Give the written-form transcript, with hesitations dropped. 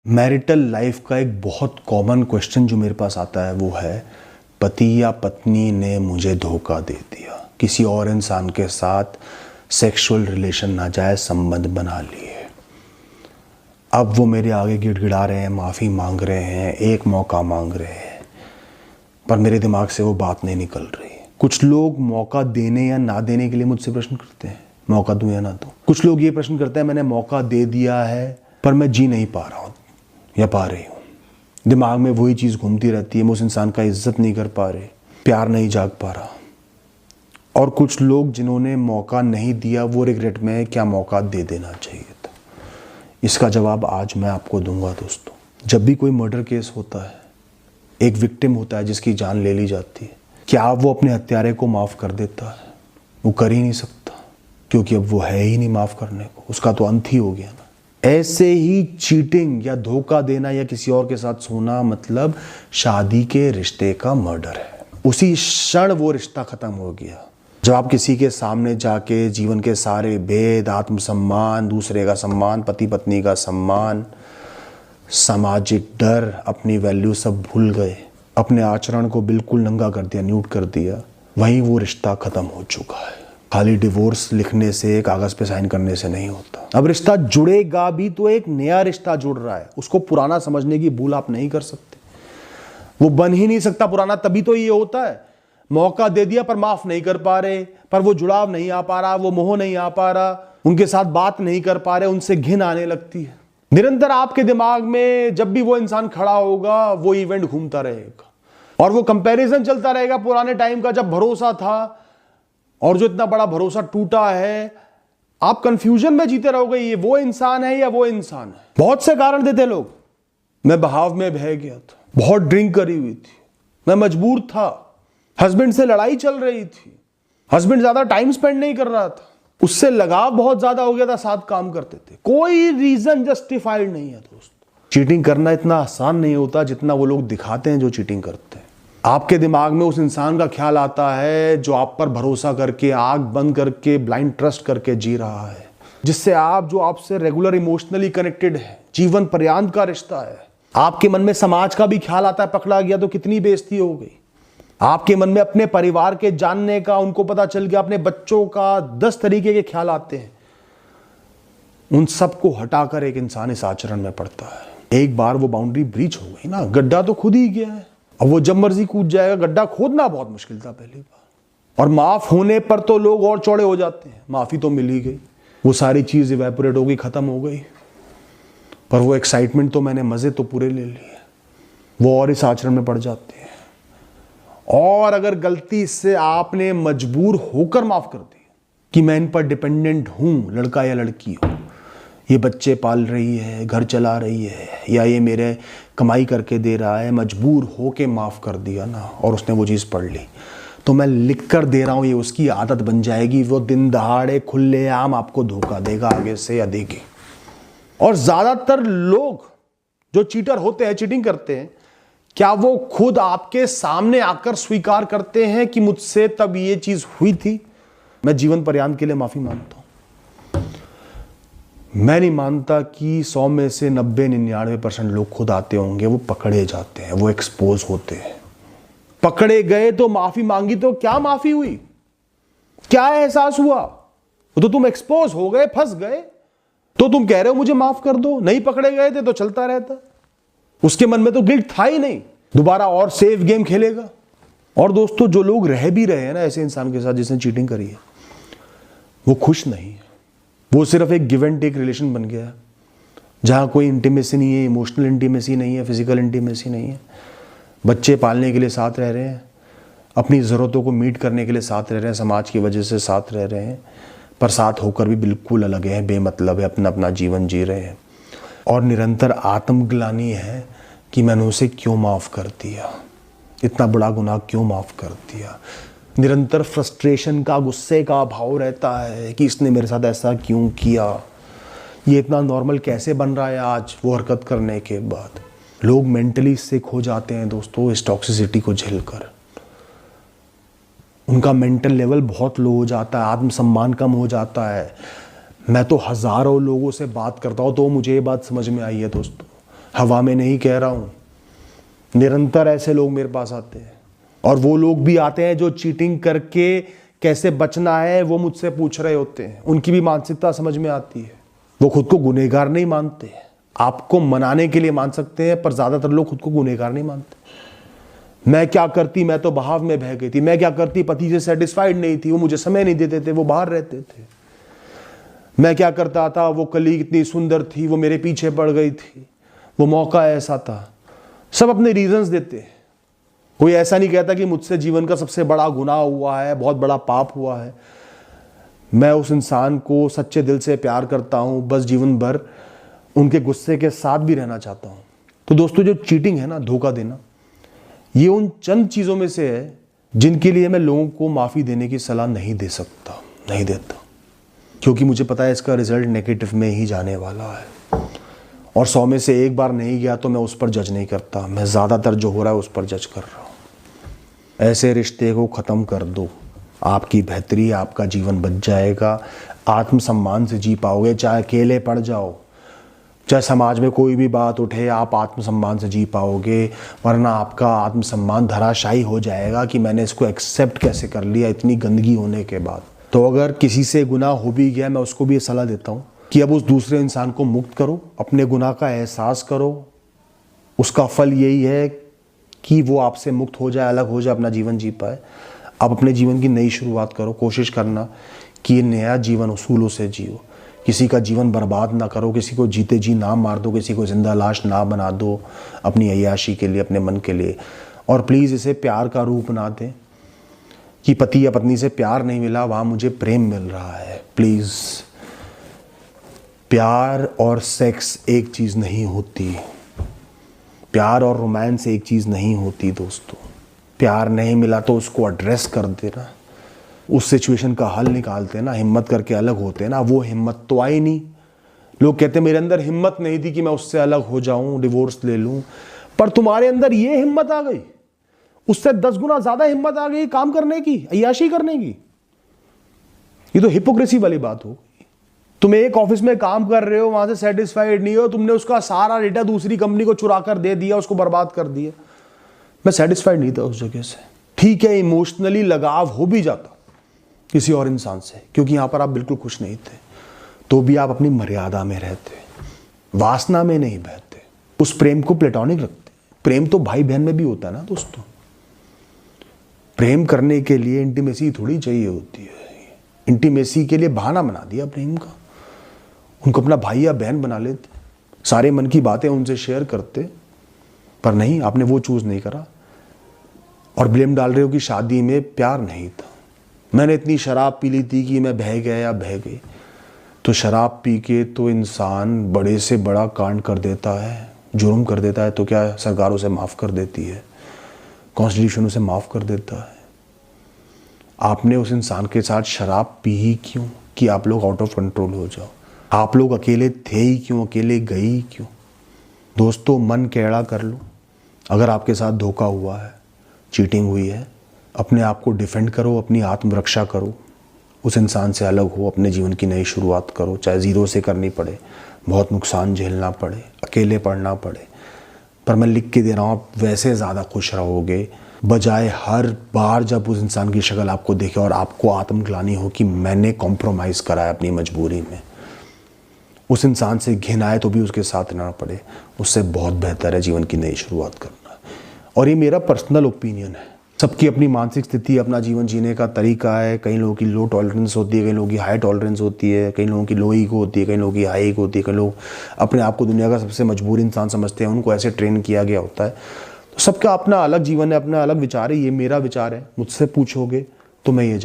Marital life का एक बहुत कॉमन क्वेश्चन जो मेरे पास आता है वो है, पति या पत्नी ने मुझे धोखा दे दिया, किसी और इंसान के साथ सेक्सुअल रिलेशन नाजायज़ संबंध बना लिए। अब वो मेरे आगे गिड़गिड़ा रहे हैं, माफ़ी मांग रहे हैं, एक मौका मांग रहे हैं, पर मेरे दिमाग से वो बात नहीं निकल रही। कुछ लोग मौका देने या ना देने के लिए मुझसे प्रश्न करते हैं, मौका दूं या ना दूं। कुछ लोग ये प्रश्न करते हैं, मैंने मौका दे दिया है पर मैं जी नहीं पा रहा हूँ या पा रही हूँ। दिमाग में वही चीज़ घूमती रहती है, मैं उस इंसान का इज्जत नहीं कर पा रहे, प्यार नहीं जाग पा रहा। और कुछ लोग जिन्होंने मौका नहीं दिया वो रिग्रेट में है, क्या मौका दे देना चाहिए था। इसका जवाब आज मैं आपको दूंगा दोस्तों। जब भी कोई मर्डर केस होता है, एक विक्टिम होता है जिसकी जान ले ली जाती है, क्या वो अपने हत्यारे को माफ़ कर देता है? वो कर ही नहीं सकता, क्योंकि अब वो है ही नहीं माफ़ करने को, उसका तो अंत ही हो गया ना। ऐसे ही चीटिंग या धोखा देना या किसी और के साथ सोना मतलब शादी के रिश्ते का मर्डर है। उसी क्षण वो रिश्ता खत्म हो गया जब आप किसी के सामने जाके जीवन के सारे भेद, आत्मसम्मान, दूसरे का सम्मान, पति पत्नी का सम्मान, सामाजिक डर, अपनी वैल्यू सब भूल गए, अपने आचरण को बिल्कुल नंगा कर दिया, न्यूट कर दिया। वहीं वो रिश्ता खत्म हो चुका है। खाली डिवोर्स लिखने से, कागज पे साइन करने से नहीं होता। अब रिश्ता जुड़ेगा भी तो एक नया रिश्ता जुड़ रहा है, उसको पुराना समझने की भूल आप नहीं कर सकते। वो बन ही नहीं सकता पुराना। तभी तो ये होता है, मौका दे दिया पर माफ नहीं कर पा रहे, पर वो जुड़ाव नहीं आ पा रहा, वो मोह नहीं आ पा रहा, उनके साथ बात नहीं कर पा रहे, उनसे घिन आने लगती है। निरंतर आपके दिमाग में जब भी वो इंसान खड़ा होगा वो इवेंट घूमता रहेगा और वो कंपैरिजन चलता रहेगा पुराने टाइम का, जब भरोसा था और जो इतना बड़ा भरोसा टूटा है। आप कंफ्यूजन में जीते रहोगे, ये वो इंसान है या वो इंसान है। बहुत से कारण देते लोग। मैं बहाव में बह गया था, बहुत ड्रिंक करी हुई थी, मैं मजबूर था, हस्बैंड से लड़ाई चल रही थी, हस्बैंड ज्यादा टाइम स्पेंड नहीं कर रहा था, उससे लगाव बहुत ज्यादा हो गया था, साथ काम करते थे। कोई रीजन जस्टिफाइड नहीं है दोस्त। चीटिंग करना इतना आसान नहीं होता जितना वो लोग दिखाते हैं जो चीटिंग करते हैं। आपके दिमाग में उस इंसान का ख्याल आता है जो आप पर भरोसा करके, आंख बंद करके, ब्लाइंड ट्रस्ट करके जी रहा है, जिससे जो आपसे रेगुलर इमोशनली कनेक्टेड है, जीवन पर्यंत का रिश्ता है। आपके मन में समाज का भी ख्याल आता है, पकड़ा गया तो कितनी बेइज्जती हो गई। आपके मन में अपने परिवार के जानने का, उनको पता चल गया, अपने बच्चों का 10 तरीके के ख्याल आते हैं। उन सबको हटाकर एक इंसान इस आचरण में पड़ता है। एक बार वो बाउंड्री ब्रीच हो गई ना, गड्ढा तो खुद ही गया है। अब वो जब मर्जी कूद जाएगा। गड्ढा खोदना बहुत मुश्किल था पहली बार, और माफ होने पर तो लोग और चौड़े हो जाते हैं। माफी तो मिल ही गई, वो सारी चीज इवेपोरेट हो गई, खत्म हो गई, पर वो एक्साइटमेंट तो मैंने, मजे तो पूरे ले लिए, वो और इस आचरण में पड़ जाते हैं। और अगर गलती से आपने मजबूर होकर माफ कर दिया कि मैं इन पर डिपेंडेंट हूं, लड़का या लड़की हो, ये बच्चे पाल रही है, घर चला रही है, या ये मेरे कमाई करके दे रहा है, मजबूर होके माफ़ कर दिया ना, और उसने वो चीज़ पढ़ ली, तो मैं लिख कर दे रहा हूँ, ये उसकी आदत बन जाएगी। वो दिन दहाड़े खुलेआम आपको धोखा देगा, आगे से या देगी। और ज़्यादातर लोग जो चीटर होते हैं, चीटिंग करते हैं, क्या वो खुद आपके सामने आकर स्वीकार करते हैं कि मुझसे तब ये चीज़ हुई थी, मैं जीवन पर्यंत के लिए माफ़ी मांगता हूँ? मैं नहीं मानता कि 100 में से 90-99% लोग खुद आते होंगे। वो पकड़े जाते हैं, वो एक्सपोज होते हैं। पकड़े गए तो माफी मांगी, तो क्या माफी हुई, क्या एहसास हुआ? तो तुम एक्सपोज हो गए, फंस गए, तो तुम कह रहे हो मुझे माफ कर दो। नहीं पकड़े गए थे तो चलता रहता, उसके मन में तो गिल्ट था ही नहीं, दोबारा और सेफ गेम खेलेगा। और दोस्तों, जो लोग रह भी रहे हैं ना ऐसे इंसान के साथ जिसने चीटिंग करी है, वो खुश नहीं है। वो सिर्फ एक गिव एंड टेक रिलेशन बन गया, जहाँ कोई इंटीमेसी नहीं है, इमोशनल इंटीमेसी नहीं है, फिजिकल इंटीमेसी नहीं है। बच्चे पालने के लिए साथ रह रहे हैं, अपनी ज़रूरतों को मीट करने के लिए साथ रह रहे हैं, समाज की वजह से साथ रह रहे हैं, पर साथ होकर भी बिल्कुल अलग हैं, बेमतलब है, अपना अपना जीवन जी रहे हैं। और निरंतर आत्मग्लानि है कि मैंने उसे क्यों माफ़ कर दिया, इतना बड़ा गुनाह क्यों माफ़ कर दिया। निरंतर फ्रस्ट्रेशन का, गुस्से का भाव रहता है कि इसने मेरे साथ ऐसा क्यों किया, ये इतना नॉर्मल कैसे बन रहा है आज वो हरकत करने के बाद। लोग मेंटली सिक हो जाते हैं दोस्तों इस टॉक्सिसिटी को झेलकर। उनका मेंटल लेवल बहुत लो हो जाता है, आत्मसम्मान कम हो जाता है। मैं तो हज़ारों लोगों से बात करता हूँ तो मुझे ये बात समझ में आई है दोस्तों, हवा में नहीं कह रहा हूँ, निरंतर ऐसे लोग मेरे पास आते हैं। और वो लोग भी आते हैं जो चीटिंग करके कैसे बचना है वो मुझसे पूछ रहे होते हैं। उनकी भी मानसिकता समझ में आती है। वो खुद को गुनहगार नहीं मानते। आपको मनाने के लिए मान सकते हैं, पर ज्यादातर लोग खुद को गुनहगार नहीं मानते। मैं क्या करती, मैं तो बहाव में बह गई थी। मैं क्या करती, पति से सेटिस्फाइड नहीं थी, वो मुझे समय नहीं देते थे, वो बाहर रहते थे। मैं क्या करता था, वो कलीग इतनी सुंदर थी, वो मेरे पीछे पड़ गई थी, वो मौका ऐसा था। सब अपने रीजंस देते हैं। कोई ऐसा नहीं कहता कि मुझसे जीवन का सबसे बड़ा गुनाह हुआ है, बहुत बड़ा पाप हुआ है। मैं उस इंसान को सच्चे दिल से प्यार करता हूं, बस जीवन भर उनके गुस्से के साथ भी रहना चाहता हूं। तो दोस्तों, जो चीटिंग है ना, धोखा देना, ये उन चंद चीजों में से है जिनके लिए मैं लोगों को माफी देने की सलाह नहीं दे सकता, नहीं देता, क्योंकि मुझे पता है इसका रिजल्ट नेगेटिव में ही जाने वाला है। और 100 में से एक बार नहीं गया तो मैं उस पर जज नहीं करता, मैं ज्यादातर जो हो रहा है उस पर जज कर रहा हूं। ऐसे रिश्ते को खत्म कर दो, आपकी बेहतरी, आपका जीवन बच जाएगा। आत्मसम्मान से जी पाओगे, चाहे अकेले पड़ जाओ, चाहे समाज में कोई भी बात उठे, आप आत्मसम्मान से जी पाओगे। वरना आपका आत्मसम्मान धराशायी हो जाएगा कि मैंने इसको एक्सेप्ट कैसे कर लिया इतनी गंदगी होने के बाद। तो अगर किसी से गुनाह हो भी गया, मैं उसको भी ये सलाह देता हूँ कि अब उस दूसरे इंसान को मुक्त करो, अपने गुनाह का एहसास करो। उसका फल यही है कि वो आपसे मुक्त हो जाए, अलग हो जाए, अपना जीवन जी पाए। आप अपने जीवन की नई शुरुआत करो। कोशिश करना कि ये नया जीवन उसूलों से जियो। किसी का जीवन बर्बाद ना करो, किसी को जीते जी ना मार दो, किसी को जिंदा लाश ना बना दो अपनी अय्याशी के लिए, अपने मन के लिए। और प्लीज़ इसे प्यार का रूप ना दें कि पति या पत्नी से प्यार नहीं मिला, वहाँ मुझे प्रेम मिल रहा है। प्लीज़, प्यार और सेक्स एक चीज़ नहीं होती। प्यार और रोमांस एक चीज़ नहीं होती दोस्तों। प्यार नहीं मिला तो उसको एड्रेस कर देना, उस सिचुएशन का हल निकालते ना, हिम्मत करके अलग होते ना। वो हिम्मत तो आई नहीं। लोग कहते मेरे अंदर हिम्मत नहीं थी कि मैं उससे अलग हो जाऊं, डिवोर्स ले लूं, पर तुम्हारे अंदर ये हिम्मत आ गई, उससे 10 गुना ज्यादा हिम्मत आ गई काम करने की, अय्याशी करने की। ये तो हिपोक्रेसी वाली बात हो गई। तुम एक ऑफिस में काम कर रहे हो, वहां से सेटिस्फाइड नहीं हो, तुमने उसका सारा डेटा दूसरी कंपनी को चुरा कर दे दिया, उसको बर्बाद कर दिया। मैं सेटिस्फाइड नहीं था उस जगह से। ठीक है, इमोशनली लगाव हो भी जाता किसी और इंसान से, क्योंकि यहां पर आप बिल्कुल खुश नहीं थे, तो भी आप अपनी मर्यादा में रहते, वासना में नहीं बहते, उस प्रेम को प्लेटोनिक रखते। प्रेम तो भाई बहन में भी होता है ना दोस्तों। प्रेम करने के लिए इंटीमेसी थोड़ी चाहिए होती है। इंटीमेसी के लिए बहाना बना दिया प्रेम का, उनको अपना भाई या बहन बना लेते, सारे मन की बातें उनसे शेयर करते, पर नहीं, आपने वो चूज नहीं करा और ब्लेम डाल रहे हो कि शादी में प्यार नहीं था। मैंने इतनी शराब पी ली थी कि मैं बह गया या बह गई। तो शराब पी के तो इंसान बड़े से बड़ा कांड कर देता है, जुर्म कर देता है, तो क्या सरकार उसे माफ़ कर देती है, कॉन्स्टिट्यूशन उसे माफ़ कर देता है। आपने उस इंसान के साथ शराब पी ही क्यों कि आप लोग आउट ऑफ कंट्रोल हो जाओ? आप लोग अकेले थे ही क्यों, अकेले गए ही क्यों? दोस्तों, मन टेढ़ा कर लो। अगर आपके साथ धोखा हुआ है, चीटिंग हुई है, अपने आप को डिफेंड करो, अपनी आत्मरक्षा करो, उस इंसान से अलग हो, अपने जीवन की नई शुरुआत करो, चाहे जीरो से करनी पड़े, बहुत नुकसान झेलना पड़े, अकेले पड़ना पड़े, पर मैं लिख के दे रहा हूँ, आप वैसे ज़्यादा खुश रहोगे बजाय हर बार जब उस इंसान की शक्ल आपको देखे और आपको आत्मग्लानि हो कि मैंने कॉम्प्रोमाइज़ करा है अपनी मजबूरी में। उस इंसान से घिन आए तो भी उसके साथ रहना पड़े, उससे बहुत बेहतर है जीवन की नई शुरुआत करना। और ये मेरा पर्सनल ओपिनियन है। सबकी अपनी मानसिक स्थिति, अपना जीवन जीने का तरीका है। कई लोगों की लो टॉलरेंस होती है, कई लोगों की हाई टॉलरेंस होती है, कई लोगों की लो ईगो होती है, कई लोगों की हाई ईगो होती है, कई लोग अपने आप को दुनिया का सबसे मजबूर इंसान समझते हैं, उनको ऐसे ट्रेन किया गया होता है। तो सबका अपना अलग जीवन है, अपना अलग विचार है। ये मेरा विचार है, मुझसे पूछोगे तो मैं ये